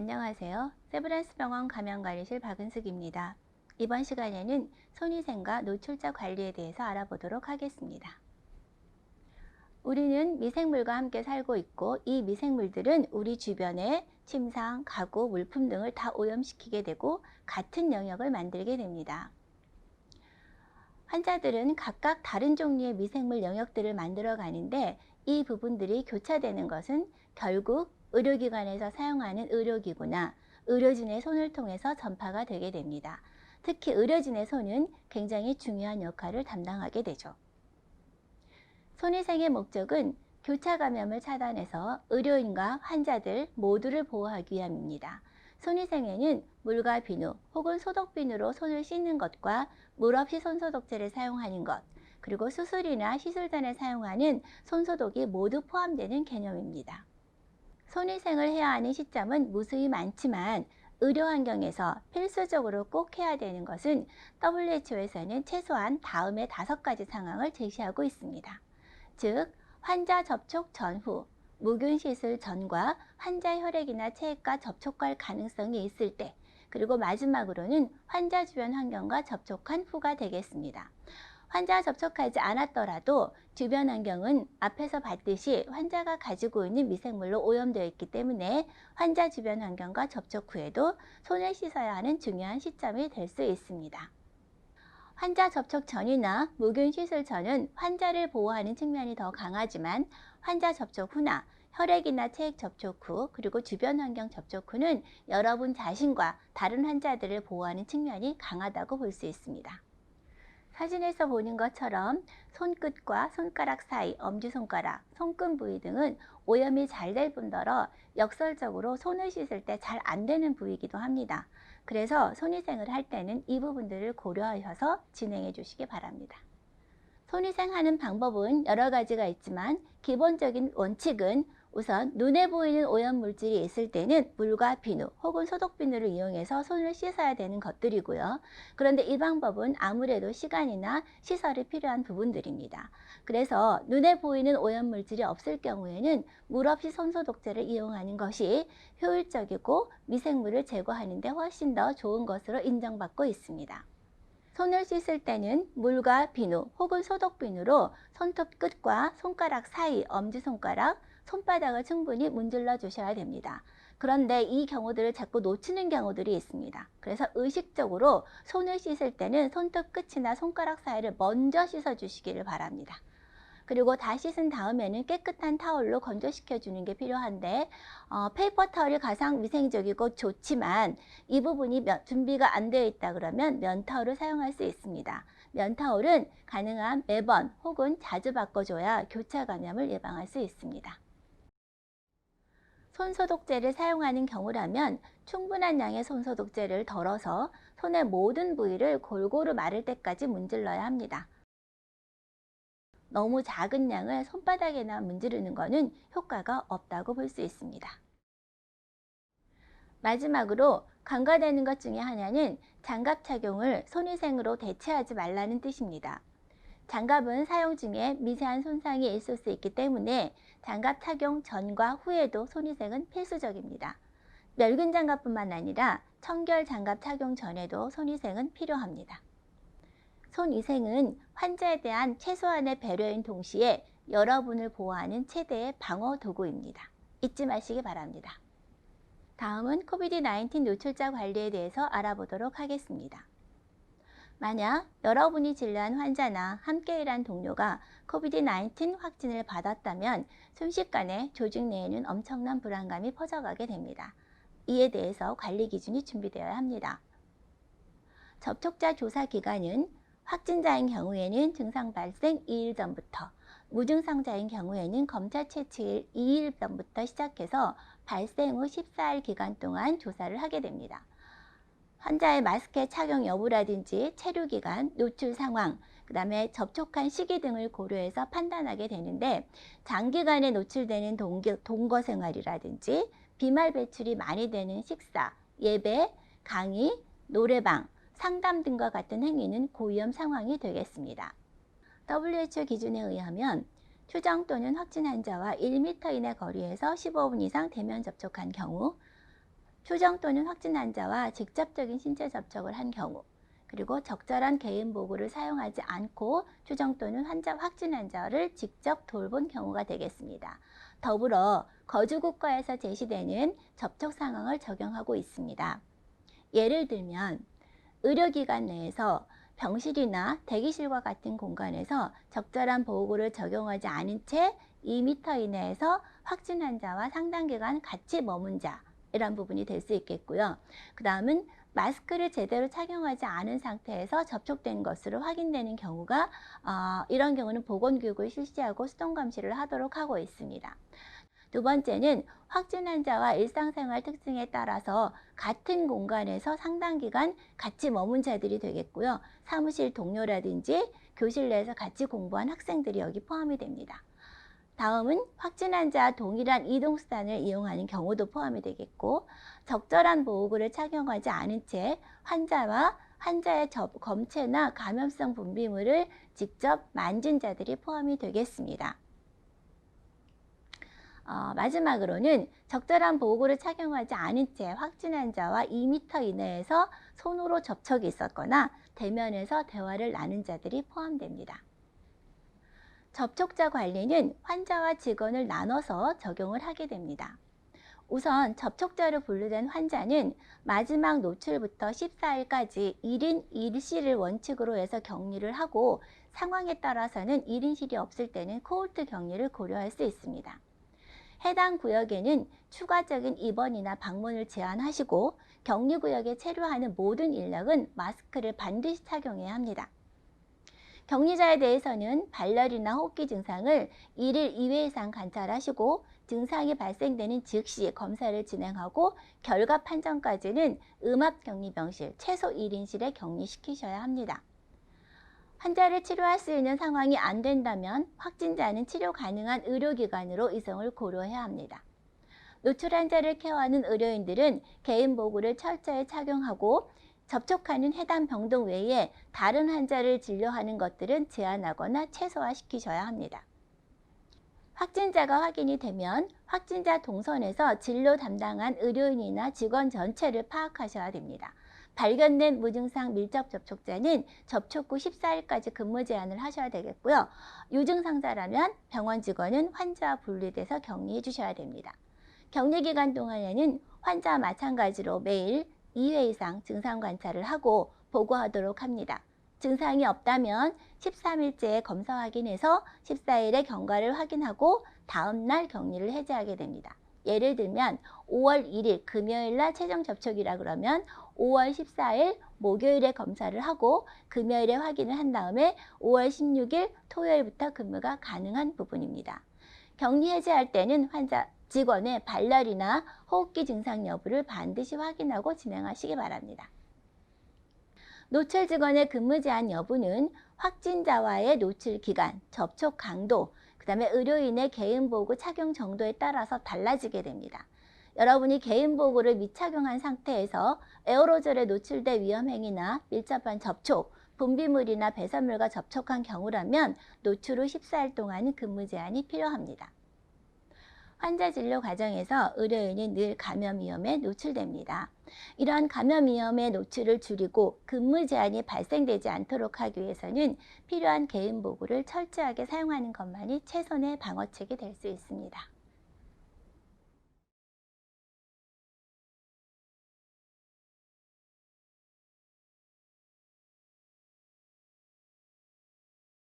안녕하세요. 세브란스병원 감염관리실 박은숙입니다. 이번 시간에는 손위생과 노출자 관리에 대해서 알아보도록 하겠습니다. 우리는 미생물과 함께 살고 있고 이 미생물들은 우리 주변의 침상, 가구, 물품 등을 다 오염시키게 되고 같은 영역을 만들게 됩니다. 환자들은 각각 다른 종류의 미생물 영역들을 만들어 가는데 이 부분들이 교차되는 것은 결국 의료기관에서 사용하는 의료기구나 의료진의 손을 통해서 전파가 되게 됩니다. 특히 의료진의 손은 굉장히 중요한 역할을 담당하게 되죠. 손위생의 목적은 교차 감염을 차단해서 의료인과 환자들 모두를 보호하기 위함입니다. 손위생에는 물과 비누 혹은 소독비누로 손을 씻는 것과 물 없이 손소독제를 사용하는 것, 그리고 수술이나 시술 전에 사용하는 손소독이 모두 포함되는 개념입니다. 손위생을 해야 하는 시점은 무수히 많지만 의료 환경에서 필수적으로 꼭 해야 되는 것은 WHO에서는 최소한 다음의 5가지 상황을 제시하고 있습니다. 즉, 환자 접촉 전후, 무균 시술 전과 환자 혈액이나 체액과 접촉할 가능성이 있을 때, 그리고 마지막으로는 환자 주변 환경과 접촉한 후가 되겠습니다. 환자와 접촉하지 않았더라도 주변 환경은 앞에서 봤듯이 환자가 가지고 있는 미생물로 오염되어 있기 때문에 환자 주변 환경과 접촉 후에도 손을 씻어야 하는 중요한 시점이 될 수 있습니다. 환자 접촉 전이나 무균 시술 전은 환자를 보호하는 측면이 더 강하지만 환자 접촉 후나 혈액이나 체액 접촉 후 그리고 주변 환경 접촉 후는 여러분 자신과 다른 환자들을 보호하는 측면이 강하다고 볼 수 있습니다. 사진에서 보는 것처럼 손끝과 손가락 사이, 엄지손가락, 손금 부위 등은 오염이 잘 될 뿐더러 역설적으로 손을 씻을 때 잘 안 되는 부위이기도 합니다. 그래서 손위생을 할 때는 이 부분들을 고려하셔서 진행해 주시기 바랍니다. 손위생하는 방법은 여러 가지가 있지만 기본적인 원칙은 우선 눈에 보이는 오염물질이 있을 때는 물과 비누 혹은 소독비누를 이용해서 손을 씻어야 되는 것들이고요. 그런데 이 방법은 아무래도 시간이나 시설이 필요한 부분들입니다. 그래서 눈에 보이는 오염물질이 없을 경우에는 물 없이 손소독제를 이용하는 것이 효율적이고 미생물을 제거하는 데 훨씬 더 좋은 것으로 인정받고 있습니다. 손을 씻을 때는 물과 비누 혹은 소독비누로 손톱 끝과 손가락 사이, 엄지손가락, 손바닥을 충분히 문질러 주셔야 됩니다. 그런데 이 경우들을 자꾸 놓치는 경우들이 있습니다. 그래서 의식적으로 손을 씻을 때는 손톱 끝이나 손가락 사이를 먼저 씻어 주시기를 바랍니다. 그리고 다 씻은 다음에는 깨끗한 타올로 건조시켜 주는 게 필요한데 페이퍼 타올이 가장 위생적이고 좋지만 이 부분이 준비가 안 되어 있다 그러면 면타올을 사용할 수 있습니다. 면타올은 가능한 매번 혹은 자주 바꿔줘야 교차 감염을 예방할 수 있습니다. 손소독제를 사용하는 경우라면 충분한 양의 손소독제를 덜어서 손의 모든 부위를 골고루 마를 때까지 문질러야 합니다. 너무 작은 양을 손바닥에나 문지르는 것은 효과가 없다고 볼 수 있습니다. 마지막으로 간과되는 것 중에 하나는 장갑 착용을 손위생으로 대체하지 말라는 뜻입니다. 장갑은 사용 중에 미세한 손상이 있을 수 있기 때문에 장갑 착용 전과 후에도 손위생은 필수적입니다. 멸균 장갑뿐만 아니라 청결 장갑 착용 전에도 손위생은 필요합니다. 손위생은 환자에 대한 최소한의 배려인 동시에 여러분을 보호하는 최대의 방어 도구입니다. 잊지 마시기 바랍니다. 다음은 코비드-19 노출자 관리에 대해서 알아보도록 하겠습니다. 만약 여러분이 진료한 환자나 함께 일한 동료가 코비드-19 확진을 받았다면 순식간에 조직 내에는 엄청난 불안감이 퍼져가게 됩니다. 이에 대해서 관리 기준이 준비되어야 합니다. 접촉자 조사 기간은 확진자인 경우에는 증상 발생 2일 전부터, 무증상자인 경우에는 검사 채취일 2일 전부터 시작해서 발생 후 14일 기간 동안 조사를 하게 됩니다. 환자의 마스크의 착용 여부라든지 체류 기간, 노출 상황, 그 다음에 접촉한 시기 등을 고려해서 판단하게 되는데 장기간에 노출되는 동거 생활이라든지 비말 배출이 많이 되는 식사, 예배, 강의, 노래방, 상담 등과 같은 행위는 고위험 상황이 되겠습니다. WHO 기준에 의하면 추정 또는 확진 환자와 1m 이내 거리에서 15분 이상 대면 접촉한 경우, 추정 또는 확진 환자와 직접적인 신체 접촉을 한 경우, 그리고 적절한 개인 보호를 사용하지 않고 추정 또는 확진 환자를 직접 돌본 경우가 되겠습니다. 더불어 거주 국가에서 제시되는 접촉 상황을 적용하고 있습니다. 예를 들면 의료기관 내에서 병실이나 대기실과 같은 공간에서 적절한 보호구를 적용하지 않은 채 2m 이내에서 확진 환자와 상당 기간 같이 머문 자, 이런 부분이 될 수 있겠고요. 그 다음은 마스크를 제대로 착용하지 않은 상태에서 접촉된 것으로 확인되는 경우가 이런 경우는 보건교육을 실시하고 수동감시를 하도록 하고 있습니다. 두 번째는 확진 환자와 일상생활 특징에 따라서 같은 공간에서 상당 기간 같이 머문 자들이 되겠고요. 사무실 동료라든지 교실 내에서 같이 공부한 학생들이 여기 포함이 됩니다. 다음은 확진 환자와 동일한 이동수단을 이용하는 경우도 포함이 되겠고, 적절한 보호구를 착용하지 않은 채 환자의 검체나 감염성 분비물을 직접 만진 자들이 포함이 되겠습니다. 마지막으로는 적절한 보호구를 착용하지 않은 채 확진 환자와 2m 이내에서 손으로 접촉이 있었거나 대면에서 대화를 나눈 자들이 포함됩니다. 접촉자 관리는 환자와 직원을 나눠서 적용을 하게 됩니다. 우선 접촉자로 분류된 환자는 마지막 노출부터 14일까지 1인 1실을 원칙으로 해서 격리를 하고, 상황에 따라서는 1인실이 없을 때는 코호르트 격리를 고려할 수 있습니다. 해당 구역에는 추가적인 입원이나 방문을 제한하시고, 격리구역에 체류하는 모든 인력은 마스크를 반드시 착용해야 합니다. 격리자에 대해서는 발열이나 호흡기 증상을 1일 2회 이상 관찰하시고, 증상이 발생되는 즉시 검사를 진행하고 결과 판정까지는 음압격리병실 최소 1인실에 격리시키셔야 합니다. 환자를 치료할 수 있는 상황이 안 된다면 확진자는 치료 가능한 의료기관으로 이송을 고려해야 합니다. 노출 환자를 케어하는 의료인들은 개인 보호구를 철저히 착용하고, 접촉하는 해당 병동 외에 다른 환자를 진료하는 것들은 제한하거나 최소화시키셔야 합니다. 확진자가 확인이 되면 확진자 동선에서 진료 담당한 의료인이나 직원 전체를 파악하셔야 됩니다. 발견된 무증상 밀접 접촉자는 접촉 후 14일까지 근무 제한을 하셔야 되겠고요. 유증상자라면 병원 직원은 환자와 분리돼서 격리해 주셔야 됩니다. 격리 기간 동안에는 환자와 마찬가지로 매일 2회 이상 증상 관찰을 하고 보고하도록 합니다. 증상이 없다면 13일째에 검사 확인해서 14일에 경과를 확인하고 다음날 격리를 해제하게 됩니다. 예를 들면 5월 1일 금요일 날 최종 접촉이라 그러면 5월 14일 목요일에 검사를 하고 금요일에 확인을 한 다음에 5월 16일 토요일부터 근무가 가능한 부분입니다. 격리 해제할 때는 직원의 발열이나 호흡기 증상 여부를 반드시 확인하고 진행하시기 바랍니다. 노출 직원의 근무 제한 여부는 확진자와의 노출 기간, 접촉 강도, 그 다음에 의료인의 개인보호구 착용 정도에 따라서 달라지게 됩니다. 여러분이 개인보호구를 미착용한 상태에서 에어로졸에 노출된 위험행위나 밀접한 접촉, 분비물이나 배설물과 접촉한 경우라면 노출 후 14일 동안은 근무 제한이 필요합니다. 환자 진료 과정에서 의료인은 늘 감염 위험에 노출됩니다. 이러한 감염 위험의 노출을 줄이고 근무 제한이 발생되지 않도록 하기 위해서는 필요한 개인 보호구를 철저하게 사용하는 것만이 최선의 방어책이 될 수 있습니다.